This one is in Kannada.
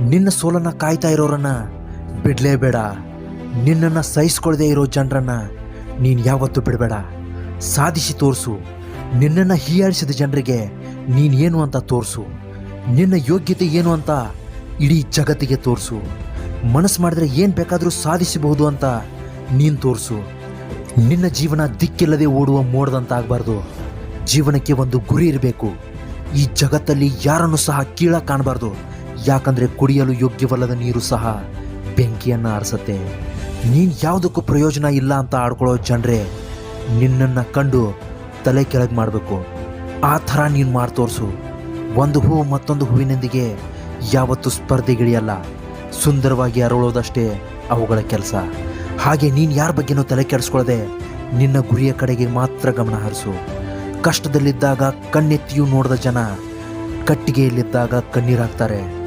ನಿನ್ನ ಸೋಲನ್ನು ಕಾಯ್ತಾ ಇರೋರನ್ನ ಬಿಡಲೇಬೇಡ. ನಿನ್ನನ್ನು ಸಹಿಸ್ಕೊಳ್ಳದೆ ಇರೋ ಜನರನ್ನ ನೀನು ಯಾವತ್ತೂ ಬಿಡಬೇಡ. ಸಾಧಿಸಿ ತೋರಿಸು. ನಿನ್ನನ್ನು ಹೀಯಾಳಿಸಿದ ಜನರಿಗೆ ನೀನೇನು ಅಂತ ತೋರಿಸು. ನಿನ್ನ ಯೋಗ್ಯತೆ ಏನು ಅಂತ ಇಡೀ ಜಗತ್ತಿಗೆ ತೋರಿಸು. ಮನಸ್ಸು ಮಾಡಿದ್ರೆ ಏನು ಬೇಕಾದರೂ ಸಾಧಿಸಬಹುದು ಅಂತ ನೀನು ತೋರಿಸು. ನಿನ್ನ ಜೀವನ ದಿಕ್ಕಿಲ್ಲದೆ ಓಡುವ ಮೋಡದಂತಾಗಬಾರ್ದು. ಜೀವನಕ್ಕೆ ಒಂದು ಗುರಿ ಇರಬೇಕು. ಈ ಜಗತ್ತಲ್ಲಿ ಯಾರನ್ನು ಸಹ ಕೀಳಾಗಿ ಕಾಣಬಾರ್ದು. ಯಾಕಂದರೆ ಕುಡಿಯಲು ಯೋಗ್ಯವಲ್ಲದ ನೀರು ಸಹ ಬೆಂಕಿಯನ್ನು ಆರಿಸುತ್ತೆ. ನೀನು ಯಾವುದಕ್ಕೂ ಪ್ರಯೋಜನ ಇಲ್ಲ ಅಂತ ಆಡ್ಕೊಳ್ಳೋ ಜನರೇ ನಿನ್ನನ್ನು ಕಂಡು ತಲೆ ಕೆಳಗೆ ಮಾಡಬೇಕು. ಆ ಥರ ನೀನು ಮಾಡಿ ತೋರಿಸು. ಒಂದು ಹೂವು ಮತ್ತೊಂದು ಹೂವಿನೊಂದಿಗೆ ಯಾವತ್ತೂ ಸ್ಪರ್ಧೆಗಿಳಿಯಲ್ಲ. ಸುಂದರವಾಗಿ ಅರಳೋದಷ್ಟೇ ಅವುಗಳ ಕೆಲಸ. ಹಾಗೆ ನೀನು ಯಾರ ಬಗ್ಗೆನೂ ತಲೆ ಕೆಡಿಸ್ಕೊಳ್ಳದೆ ನಿನ್ನ ಗುರಿಯ ಕಡೆಗೆ ಮಾತ್ರ ಗಮನ ಹರಿಸು. ಕಷ್ಟದಲ್ಲಿದ್ದಾಗ ಕಣ್ಣೆತ್ತಿಯೂ ನೋಡದ ಜನ ಕಟ್ಟಿಗೆಯಲ್ಲಿದ್ದಾಗ ಕಣ್ಣೀರಾಗ್ತಾರೆ.